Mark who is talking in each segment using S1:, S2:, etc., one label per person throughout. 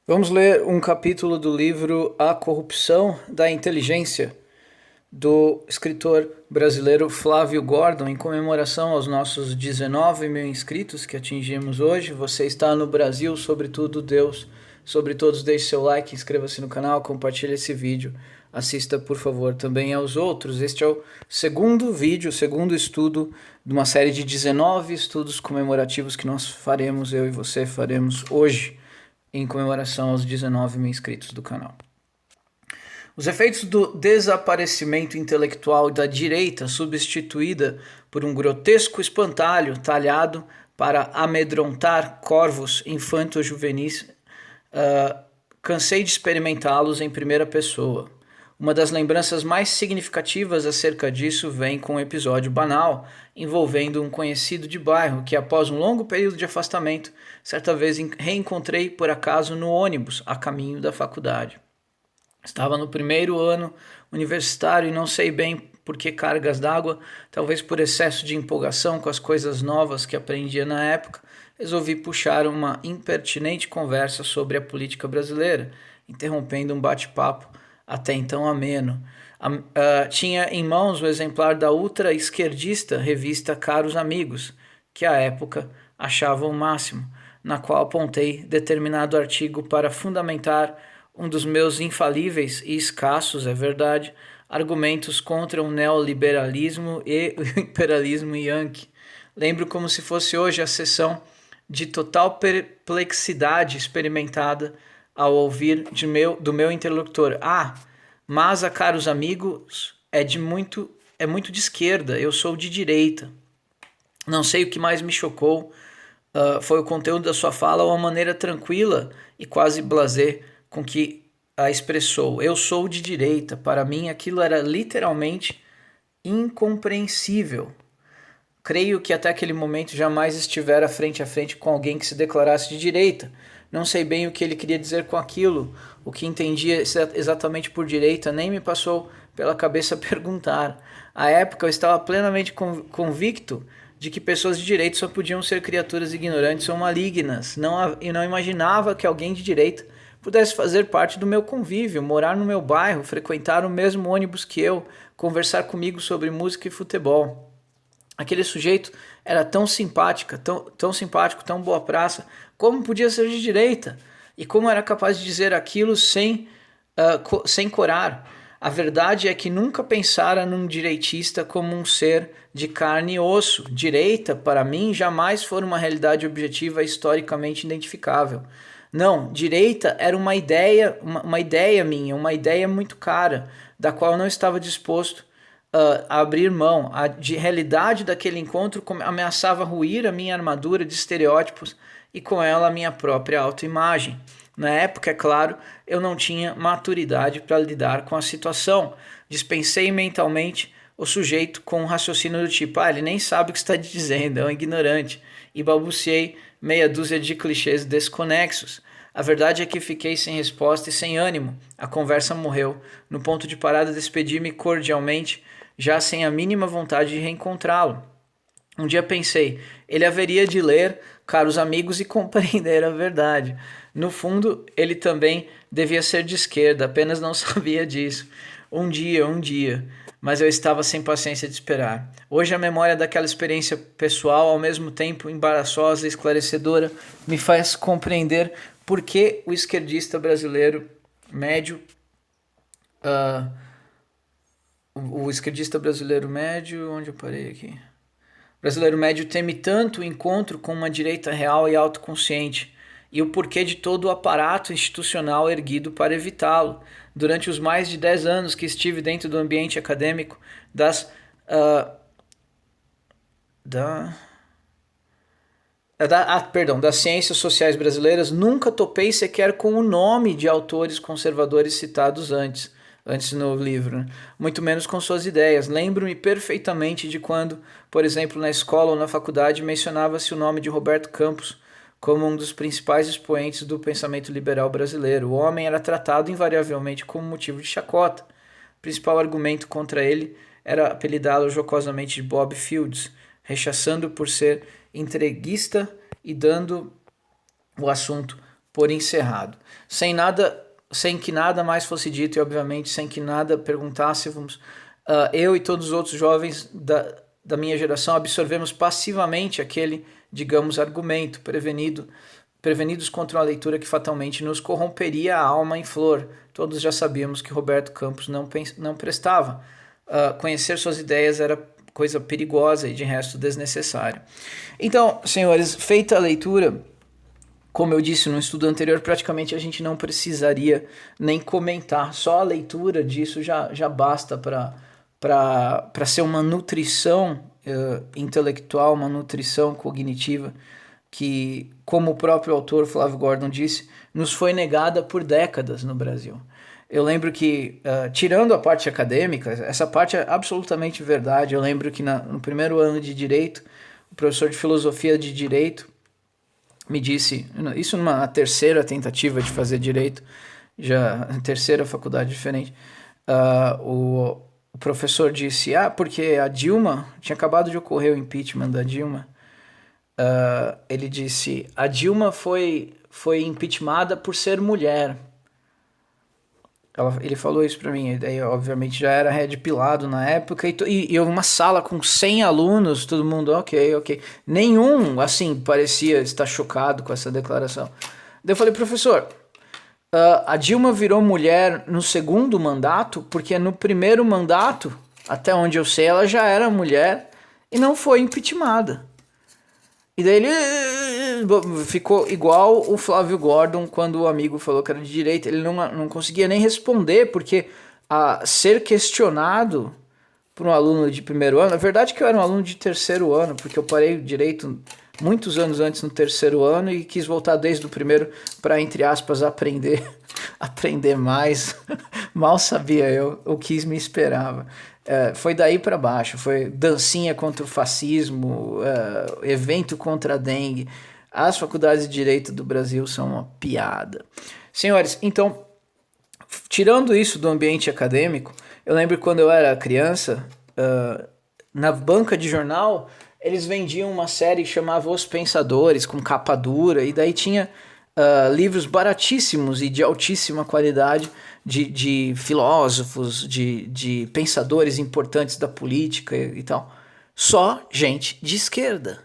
S1: Vamos ler um capítulo do livro A Corrupção da Inteligência, do escritor brasileiro Flávio Gordon, em comemoração aos nossos 19 mil inscritos que atingimos hoje. Você está no Brasil, sobretudo Deus. Sobre todos, deixe seu like, inscreva-se no canal, compartilhe esse vídeo. Assista, por favor, também aos outros. Este é o segundo vídeo, o segundo estudo de uma série de 19 estudos comemorativos que nós faremos, eu e você faremos hoje, em comemoração aos 19 mil inscritos do canal. Os efeitos do desaparecimento intelectual da direita, substituída por um grotesco espantalho talhado para amedrontar corvos infanto-juvenis, cansei de experimentá-los em primeira pessoa. Uma das lembranças mais significativas acerca disso vem com um episódio banal envolvendo um conhecido de bairro que, após um longo período de afastamento, certa vez reencontrei por acaso no ônibus a caminho da faculdade. Estava no primeiro ano universitário e não sei bem por que cargas d'água, talvez por excesso de empolgação com as coisas novas que aprendia na época, resolvi puxar uma impertinente conversa sobre a política brasileira, interrompendo um bate-papo até então ameno. Tinha em mãos o exemplar da ultra-esquerdista revista Caros Amigos, que à época achava o máximo, na qual apontei determinado artigo para fundamentar um dos meus infalíveis e escassos, é verdade, argumentos contra o neoliberalismo e o imperialismo yankee. Lembro como se fosse hoje a sessão de total perplexidade experimentada ao ouvir do meu interlocutor: mas, caros amigos, é muito de esquerda, eu sou de direita. Não sei o que mais me chocou, foi o conteúdo da sua fala ou a maneira tranquila e quase blasé com que a expressou. Eu sou de direita. Para mim, aquilo era literalmente incompreensível. Creio que até aquele momento jamais estivera frente a frente com alguém que se declarasse de direita. Não sei bem o que ele queria dizer com aquilo, o que entendia exatamente por direita, nem me passou pela cabeça perguntar. À época eu estava plenamente convicto de que pessoas de direita só podiam ser criaturas ignorantes ou malignas. E não imaginava que alguém de direita pudesse fazer parte do meu convívio, morar no meu bairro, frequentar o mesmo ônibus que eu, conversar comigo sobre música e futebol. Aquele sujeito era tão simpático, tão boa praça, como podia ser de direita? E como era capaz de dizer aquilo sem corar? A verdade é que nunca pensara num direitista como um ser de carne e osso. Direita, para mim, jamais foi uma realidade objetiva historicamente identificável. Não, direita era uma ideia minha, uma ideia muito cara, da qual eu não estava disposto a abrir mão. A realidade daquele encontro ameaçava ruir a minha armadura de estereótipos e com ela a minha própria autoimagem. Na época, é claro, eu não tinha maturidade para lidar com a situação. Dispensei mentalmente o sujeito com um raciocínio do tipo: ele nem sabe o que está dizendo, é um ignorante, e balbuciei meia dúzia de clichês desconexos. A verdade é que fiquei sem resposta e sem ânimo. A conversa morreu. No ponto de parada, despedi-me cordialmente, já sem a mínima vontade de reencontrá-lo. Um dia pensei, ele haveria de ler Caros Amigos e compreender a verdade. No fundo, ele também devia ser de esquerda, apenas não sabia disso. Um dia, mas eu estava sem paciência de esperar. Hoje a memória daquela experiência pessoal, ao mesmo tempo embaraçosa e esclarecedora, me faz compreender por que o esquerdista brasileiro médio, o esquerdista brasileiro médio, onde eu parei aqui? Brasileiro médio teme tanto o encontro com uma direita real e autoconsciente, e o porquê de todo o aparato institucional erguido para evitá-lo. Durante os mais de 10 anos que estive dentro do ambiente acadêmico das ciências sociais brasileiras, nunca topei sequer com o nome de autores conservadores citados antes no livro, né? Muito menos com suas ideias. Lembro-me perfeitamente de quando, por exemplo, na escola ou na faculdade, mencionava-se o nome de Roberto Campos como um dos principais expoentes do pensamento liberal brasileiro. O homem era tratado invariavelmente como motivo de chacota. O principal argumento contra ele era apelidá-lo jocosamente de Bob Fields, rechaçando por ser entreguista e dando o assunto por encerrado, sem que nada mais fosse dito e, obviamente, sem que nada perguntássemos. Eu e todos os outros jovens da minha geração absorvemos passivamente aquele, digamos, argumento, prevenidos contra uma leitura que fatalmente nos corromperia a alma em flor. Todos já sabíamos que Roberto Campos não prestava. Conhecer suas ideias era coisa perigosa e, de resto, desnecessária. Então, senhores, feita a leitura, como eu disse no estudo anterior, praticamente a gente não precisaria nem comentar. Só a leitura disso já basta para ser uma nutrição intelectual, uma nutrição cognitiva, que, como o próprio autor Flávio Gordon disse, nos foi negada por décadas no Brasil. Eu lembro que, tirando a parte acadêmica, essa parte é absolutamente verdade. Eu lembro que no primeiro ano de Direito, o professor de Filosofia de Direito me disse, isso numa terceira tentativa de fazer Direito, já terceira faculdade diferente, o professor disse, porque a Dilma, tinha acabado de ocorrer o impeachment da Dilma, ele disse, a Dilma foi impeachmentada por ser mulher. Ele falou isso pra mim, daí obviamente já era red pilado na época, e uma sala com 100 alunos, todo mundo, ok. Nenhum, assim, parecia estar chocado com essa declaração. Daí eu falei, professor, a Dilma virou mulher no segundo mandato, porque no primeiro mandato, até onde eu sei, ela já era mulher e não foi impeachmentada. E daí ele ficou igual o Flávio Gordon quando o amigo falou que era de direita. Ele não conseguia nem responder, porque ser questionado por um aluno de primeiro ano... Na verdade que eu era um aluno de terceiro ano, porque eu parei direito muitos anos antes no terceiro ano e quis voltar desde o primeiro para, entre aspas, aprender mais. Mal sabia eu o que me esperava. Foi daí para baixo, foi dancinha contra o fascismo, evento contra a dengue. As faculdades de Direito do Brasil são uma piada. Senhores, então, tirando isso do ambiente acadêmico, eu lembro que quando eu era criança, na banca de jornal, eles vendiam uma série que chamava Os Pensadores, com capa dura, e daí tinha livros baratíssimos e de altíssima qualidade de filósofos, de pensadores importantes da política e tal. Só gente de esquerda.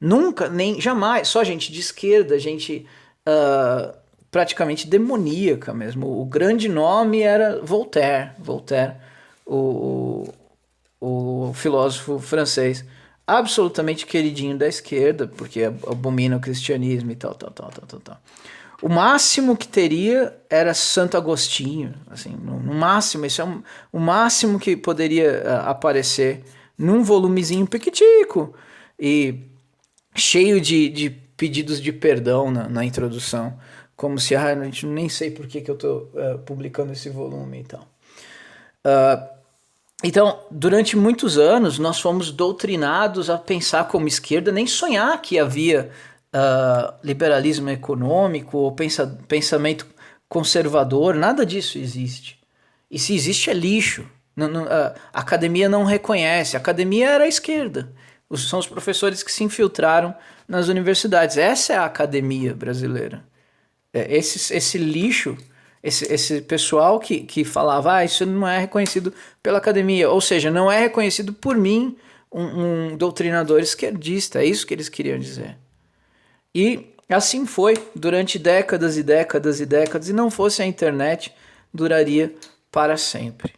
S1: Nunca, nem jamais, só gente de esquerda, gente praticamente demoníaca mesmo. O grande nome era Voltaire, o filósofo francês. Absolutamente queridinho da esquerda, porque abomina o cristianismo e tal. O máximo que teria era Santo Agostinho, assim, no máximo, isso é o máximo que poderia aparecer num volumezinho pequitico e cheio de pedidos de perdão na introdução, como se, a gente nem sei por que eu estou publicando esse volume e tal. Então, durante muitos anos, nós fomos doutrinados a pensar como esquerda, nem sonhar que havia liberalismo econômico ou pensamento conservador, nada disso existe. E se existe é lixo. A academia não reconhece. A academia era a esquerda. São os professores que se infiltraram nas universidades. Essa é a academia brasileira. Esse lixo... Esse pessoal que falava, isso não é reconhecido pela academia, ou seja, não é reconhecido por mim, um doutrinador esquerdista, é isso que eles queriam dizer. E assim foi durante décadas e décadas e décadas, e não fosse a internet, duraria para sempre.